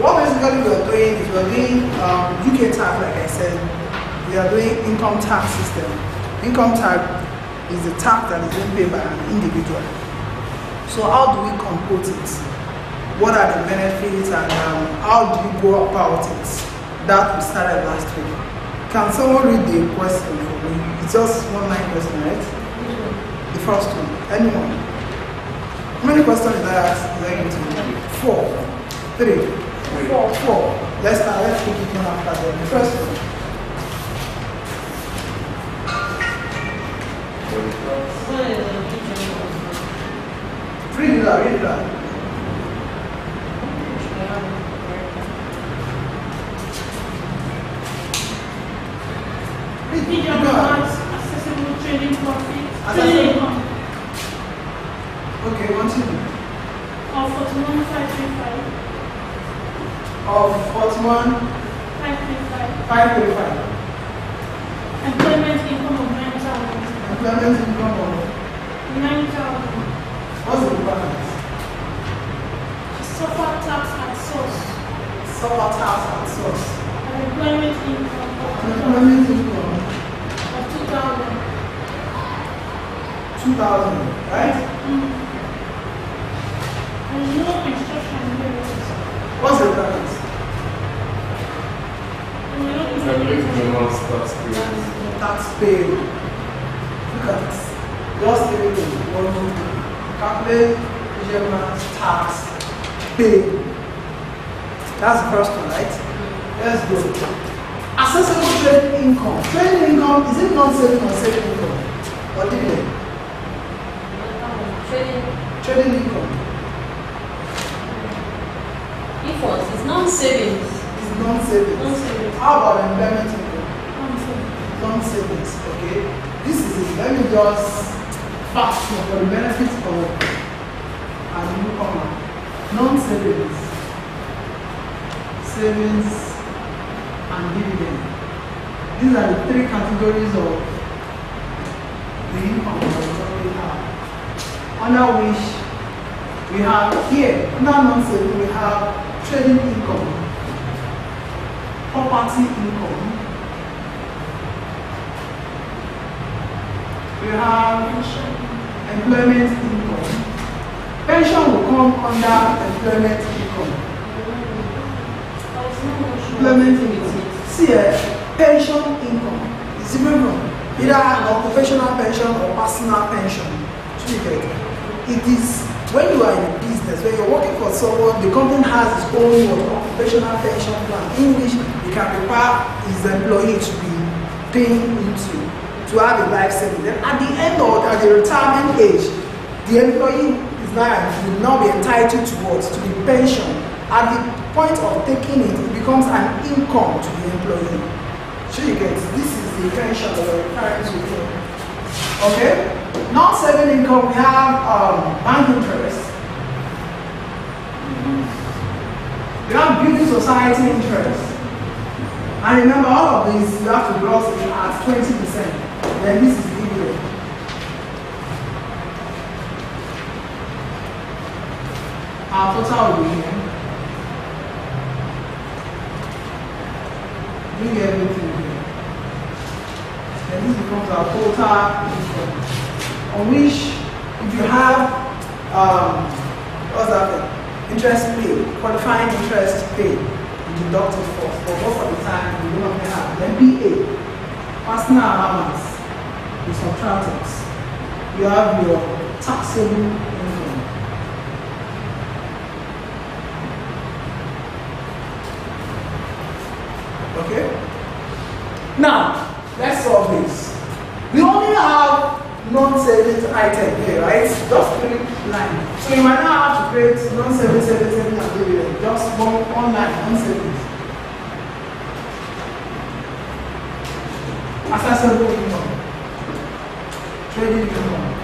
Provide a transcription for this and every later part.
What basically we are doing is we are doing UK tax, like I said. We are doing income tax system. Income tax is the tax that is being paid by an individual. So how do we compute it? What are the benefits and how do you go about it? That we started last week. Can someone read the question for me? It's just one line question, right? The first one. Anyone? How many questions is that? 4, 3, 4. Let's start. Let's take it one after the other. The first one. Read it out. Read it out. Medium amounts, accessible trading profits, trading income. Okay, continue. Of 41,535. Of 41,535. 535. Employment income of 9,000. Employment income of 9,000. what's the requirement? Suffer tax at source. Suffer tax at source. And employment income of Employment income 2,000. 2,000, right? And no instruction here. What's the requirement? Tax paid. Look at this. Just everything. Calculate German tax paid. That's the first one, right? Let's go. Accessible trading income. Trading income, is it non-saving or saving income? Or dividend? Trading income. If what? It's non-savings. It's non-savings. Non-savings. How about employment income? Non-savings. Non-savings, okay? This is it. Let me just fast for the benefits of an newcomer. Non-savings, savings, and dividend. These are the 3 categories of the income that we already have. Under which we have here, under non-saving, we have trading income, property income, we have employment income. Pension will come under employment income. Employment income. See, pension income is different from either occupational pension or personal pension. So you get it. It is when you are in a business, when you're working for someone, the company has its own occupational pension plan in which it can require its employee to be paying into to have a life saving. Then at the end of at the retirement age, the employee is now will now be entitled to what? To the pension. At the point of taking it, it becomes an income to the employee. So you get this is the pension that we're referring to here. Okay? Non-saving income, we have bank interest. We have building society interest. And remember, all of these you have to gross it at 20%. Then this is dividend. Our total will be here. Bring everything here. Then this becomes our total income. On which, if you have what's that thing? Interest paid, qualifying interest paid, you deduct it first. But most of the time, you don't have. Then BA, personal allowance, you subtract it. You have your taxable income. Okay? Now, let's solve this. We only have non-savings item here, right? Just 3 lines. So you might not have to create non-savings, savings, and dividend. Just one line, non-savings. Accessible income. Trading income.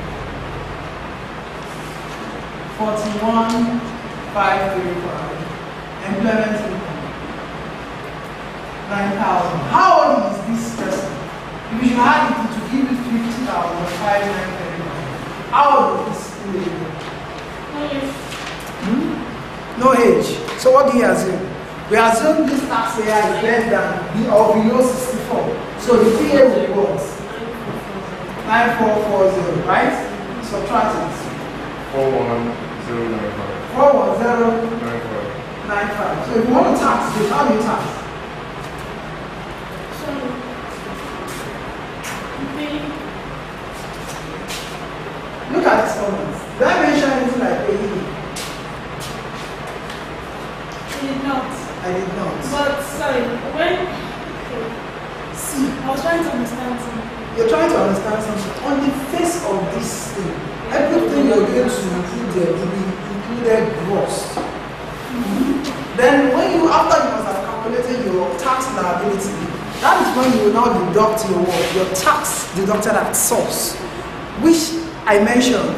41,535. Employment income. 9,000. How old is this person? If you had it, it would give you 50,535. How old is this lady? No age. No age. So what do you assume? We assume this taxpayer is less than or below 64. So the PA will be what? 9440, right? Subtract it. 41095. 41095. So if you want to tax this, how do you tax? So, you pay. Look at this comment. Did I mention anything like paying? You did not. I did not. But, sorry, when. See, I was trying to understand something. you're trying to understand something. On the face of this thing, everything you're going to include there will be included gross. Then when you, after you must have calculated your tax liability, that is when you will now deduct your tax deducted at source, which I mentioned,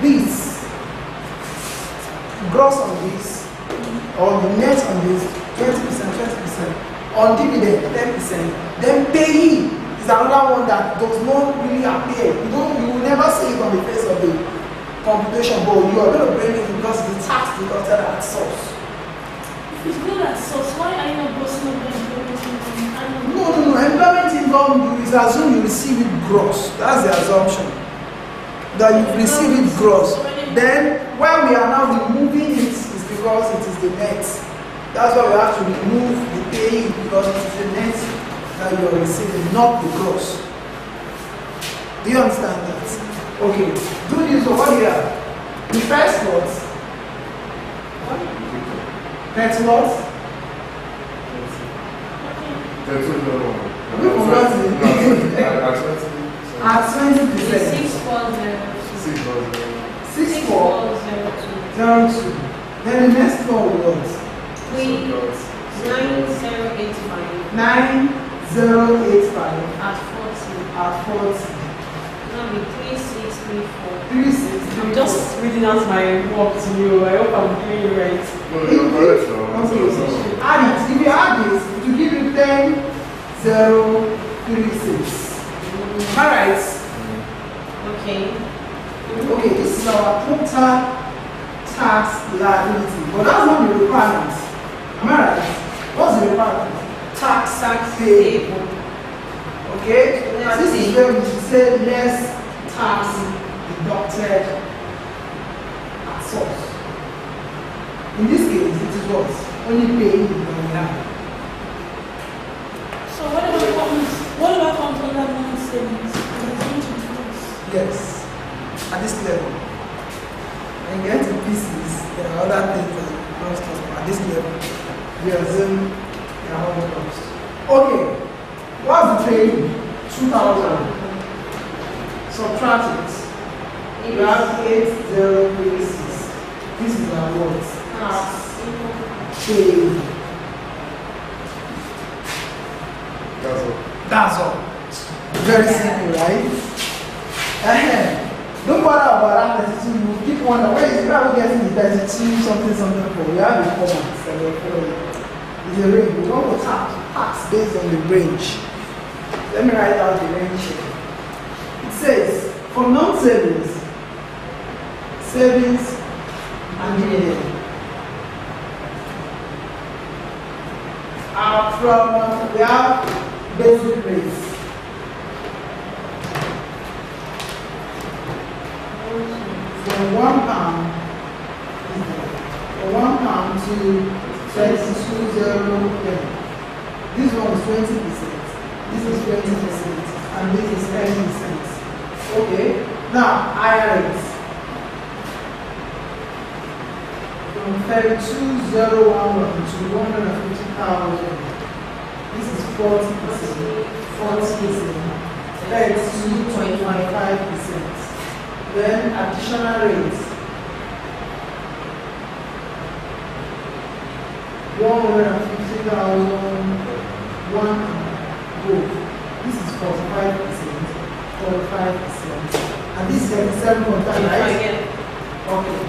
this gross on this, or the net on this, 20%, on dividend, 10%, then payee is another one that does not really appear. You will never see it on the face of the computation, but you are going to bring it because the tax deducted at source. If it's good at source, why are you not boasting of the employment income? No. Employment income, you assume you receive it gross. That's the assumption. That you receive it gross. Then, when we are now removing it, is because it is the net. That's why we have to remove the payee because it is the net that you are receiving, not the gross. Do you understand that? Okay. Do this over here. The first lot. Next lot. Have you forgotten it? At 20%. 6402. Then the next one was 9085 9085 at 40. That'll be 3634. 3634. I'm just reading out my work to you. I hope I'm doing it right. Okay. Add it. If you add this, it will give you 10036. Am I right? Okay. Okay, this is our total tax liability. But that's not the requirement. Am I right? What's the requirement? Tax payable. Okay? This is where we should say less tax deducted at source. In this case, it is what? Only paying the nominal. So what about comes under non-savings? Yes. At this level. When you get to pieces, there are other things that don't stop. At this level, we assume they are all lost. Okay. What's the paying? 2,000. Subtract it. You have 8036. This is our what? Tax paid. That's all. Very simple, right? Don't bother about that 32. You keep wondering where is we getting the 32 something for. We have the comments and we're following. It's a range. We want to tax based on the range. Let me write out the range here. It says for non-savings, savings and dividend. From we have basic rates. From £1 to 22.0. This one is 20%. This is 20%, and this is 10%. Okay. Now higher rates. From 32,011 to 150,000. This is 40%. 40%. That's 2.55%. Then additional rates. 150,000. One go. This is 45%. 45%. And this is 7.5, right? Okay.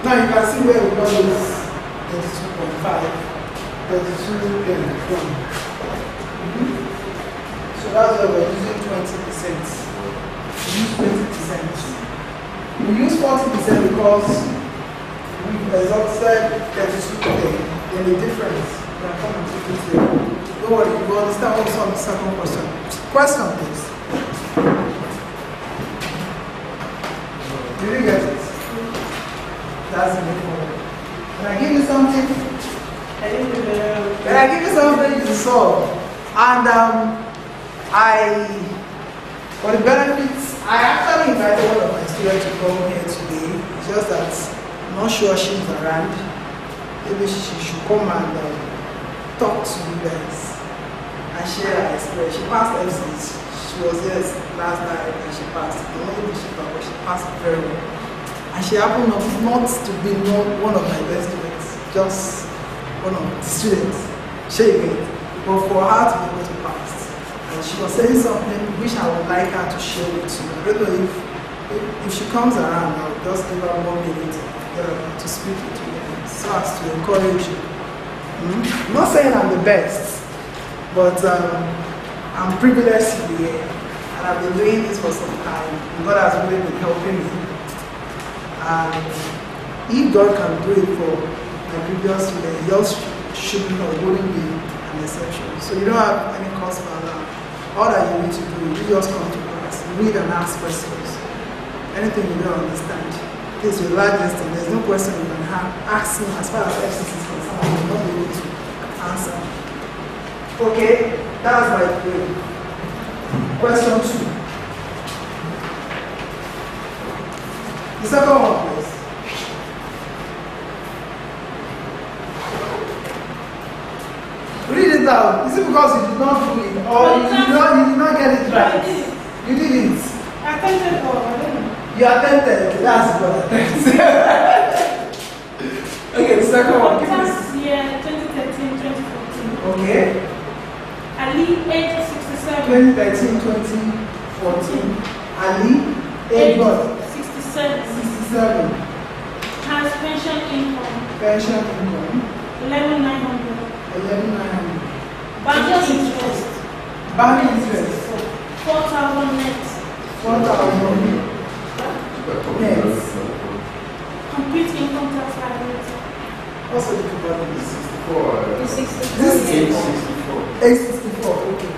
Now you can see where we got this 32.5, 32.1. So that's why we're using 20%. We use 20%. We use 40% because we've exhausted 32 then the difference, we can come and take it here. Don't worry, you understand what's on the second question. Question, please. Did you get it? That's the main one. Can I give you something? I didn't do the. Can I give you something to solve? And for the benefits, I actually invited one of my students to come here today. It's just that I'm not sure she's around. Maybe she should come and talk to you guys and share her experience. She passed MCs. She was here last night and she passed. The only thing she thought was she passed very well. And she happened not to be one of my best students, just one of the students. She did. But for her to be able to pass. And she was saying something which I would like her to share with you. I don't know if she comes around, I'll just give her 1 minute to speak with you so as to encourage you. I'm not saying I'm the best, but I'm privileged to be here. And I've been doing this for some time. And God has really been helping me. And if God can do it for my previous students, yours shouldn't or wouldn't be an exception. So you don't have any cause for alarm. All that you need to do is you just come to class, read and ask questions. Anything you don't understand, this is your largest thing. There's no question you can ask me as far as FCC is concerned. I will not be able to answer. Okay, that's my point. Question 2. The second one, please. Read it out. Is it because you did not do it or you did not get it right? You did it. I attempted all. I don't know. You attempted. That's what attempted. Okay, the second one. Tax year 2013-2014. Okay. Ali, age 67. 2013, 2014. Ali, age what? 67. 67. Has pension income. Pension income. 11,900. 11,900. Bank interest. Bank interest. 4,000 net. 4,000 net. Complete income tax liability. What's the difficulty? 64. It's 64. This is years. 64. 864. Okay.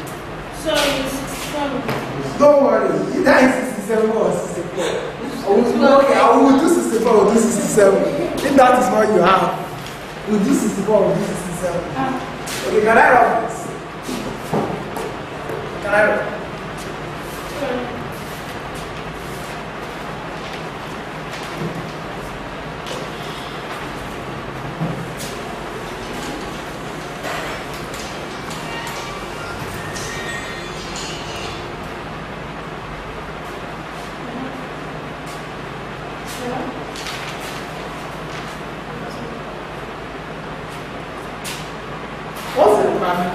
So it's 67. Don't worry. Either it's 67 or 64. Okay, I will do 64 or do 67. If that is what you have, we'll do 64 or do 67. Okay, can I run this? Can I run? What's the requirement?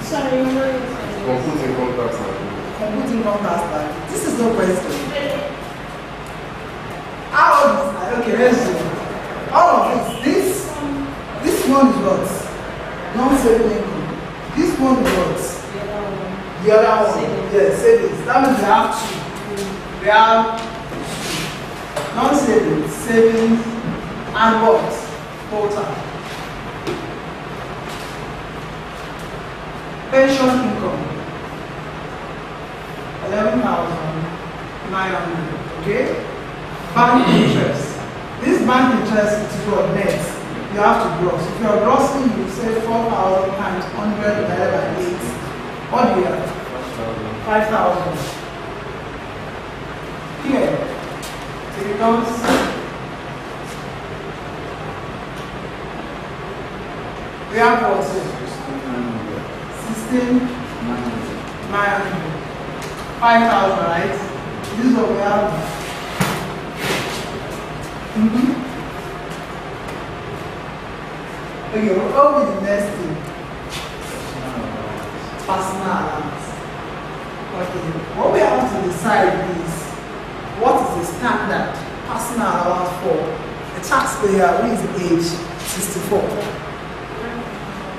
Sorry, you're right. Computing contacts and Computing contact. This is no question. How old is that? Okay, let's do all of this. This one is what? Non-saving income. This one is what? The other one. Yes, savings. That means we have two. We have non-savings, savings, and what? Total. Pension income 11,900. Okay. Bank interest. This bank interest is what net. You have to gross. If you are grossing, you say 4,000 times 100 divided by 8. What do you have? 5,000. Here, it becomes 900. 5,000, right? This is what we have. Okay, we'll go with the next thing. Personal allowance. Okay, what we have to decide is what is the standard personal allowance for a taxpayer who is age 64?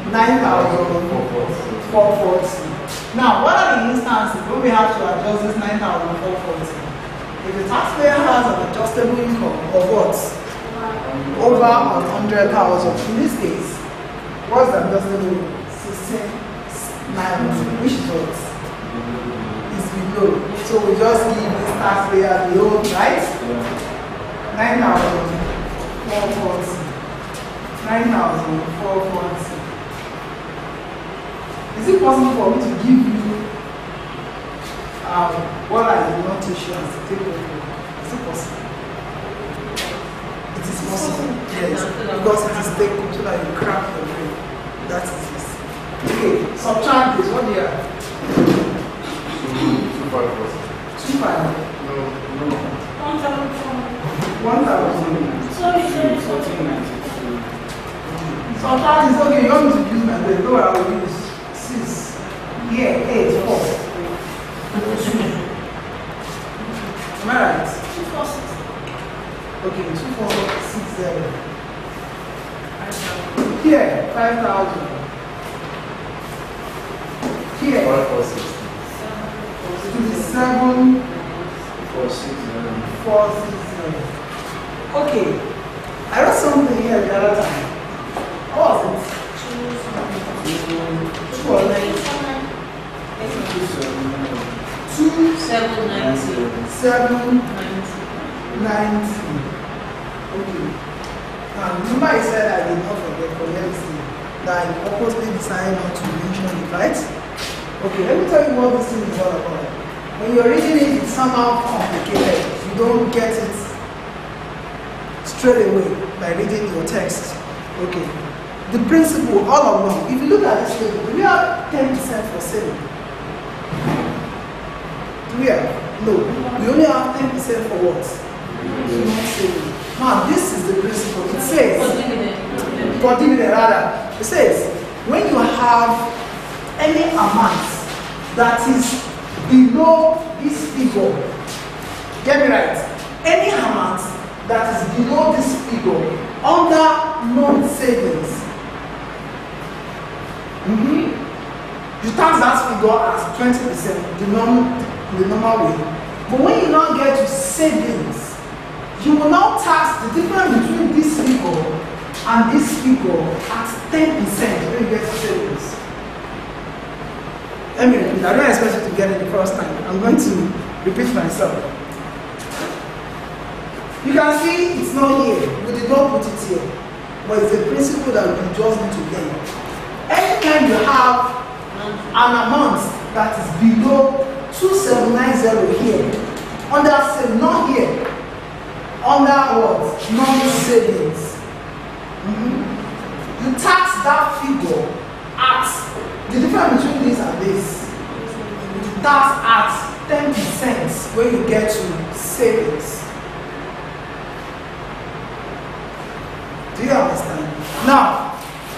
9,440. Now, what are the instances when we have to adjust this 9,440? If the taxpayer has an adjustable income of what? Over 100,000. In this case, what's the adjustable income? 16,900, which is what? Is below. So we just give this taxpayer the old, right? 9,440. 9,440. Is it possible for me to give you what I did not teach you as a take home? Is it possible? It is possible, yes, because it is take home so that you crack your brain. That is it. Okay, subtract this. What do you have? 2,500. No. 1,000. Sorry. Subtract is okay. You want me to use my brain? No, I will use 6. Here, 8, 4. Am I right? 246. Okay, 2460. Here, 5,000. Here, 27,460. Okay, I wrote something here the other time. What was it? 790. Okay. Now, remember I said I did not forget for yesterday that I purposely decided not to mention it, right? Okay, let me tell you what this thing is all about. When you're reading it, it's somehow complicated. You don't get it straight away by reading your text. Okay. The principle all along, if you look at this table, we have 10% for saving. Do we have? No. We only have 10% for what? Not saving. Now, this is the principle. It says, for dividend rather, it says, when you have any amount that is below this figure, get me right, any amount that is below this figure under non-savings, you tax that figure as 20%, the normal way. But when you now get to savings, you will now tax the difference between this figure and this figure at 10% when you get to savings. Let me repeat. I don't expect you to get it the first time. I'm going to repeat myself. You can see it's not here. We did not put it here. But it's a principle that we just need to learn. Anytime you have an amount that is below 2790 here, under savings, not here, under what? Non-savings. You tax that figure at the difference between this and this. You tax at 10% when you get to savings. Do you understand? Now,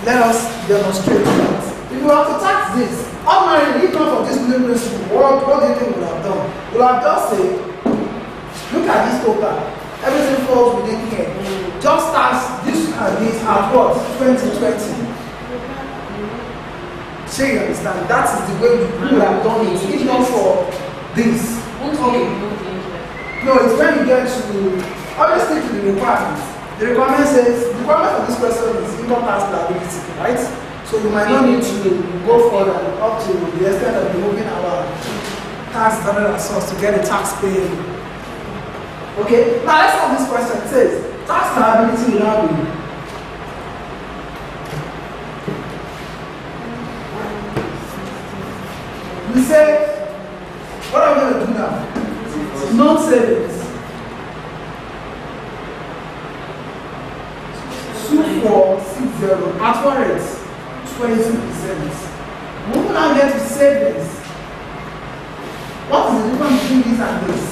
let us demonstrate that. If you have to tax this, ordinarily, if not for this new principle, what do you think we would have done? We would have just said, look at this total. Everything falls within here. Just tax this and this at what? 2020. So you understand? That is the way we would have done it. If not for this. Okay. No, it's when you get to, always stick to the requirements. The requirement says, the requirement for this question is income tax liability, right? So you might not need to go further up to the extent of removing our tax standard source to get a tax paid. Okay, now let's have this question. It says, tax liability will now be we say, what are we going to do now? Non-savings. 2460 at what rate? 20%. We will now get to savings. What is the difference between this and this?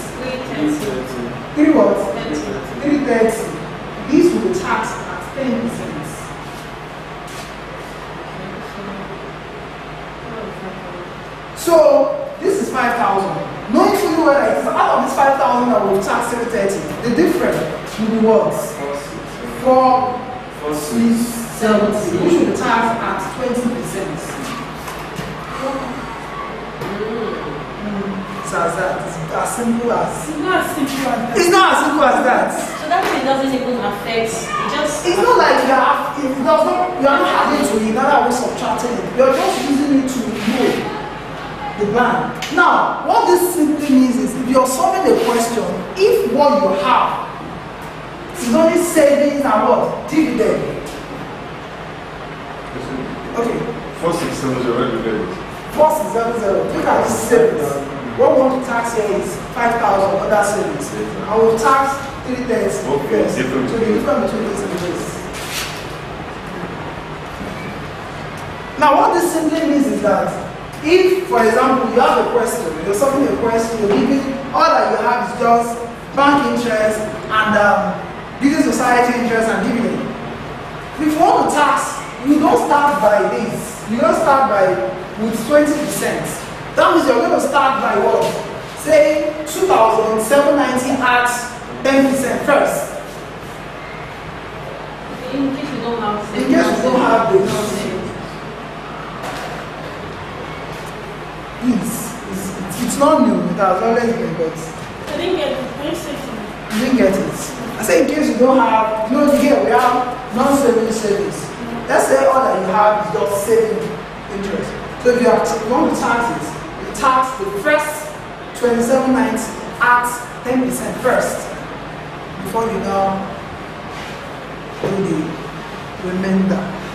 3 what? 330. This will be taxed at 10%. So this is 5,000. Knowing fully well that it is out of this 5,000 that will tax 330, the difference will be what? 4,670, which will be taxed at 20%. So as that, as simple as. It's not as simple as that. It's not as simple as that. So that thing doesn't even affect. It just. It's not like you are. It does not. You are not adding to it. Not always subtracting it. You are just using it to know the plan. Now, what this simply means is, if you are solving a question, if what you have is only savings and what dividend. Okay. 4670 already debit. 4670. Look at this savings. What we want to tax here is 5,000 other savings. I will tax 3/10. Okay, Yes. So different. the difference between this and this. Now, what this simply means is that if, for example, you have a question, you're solving a question, you're giving, all that you have is just bank interest and building society interest and dividend. If you want to tax, you don't start by this. You don't start by with 20%. That means you're going to start by what? Say 2,790 at 10% first. In case you don't have. In case you don't have the it's not new, it has always been, but I didn't get it. Can you say to me? you didn't get it. I say in case you don't have, you know, here we have non-saving savings. Let's say all that you have is just saving interest. So if you want to tax this, you tax the first 27.90 at 10% first before you now do the remainder.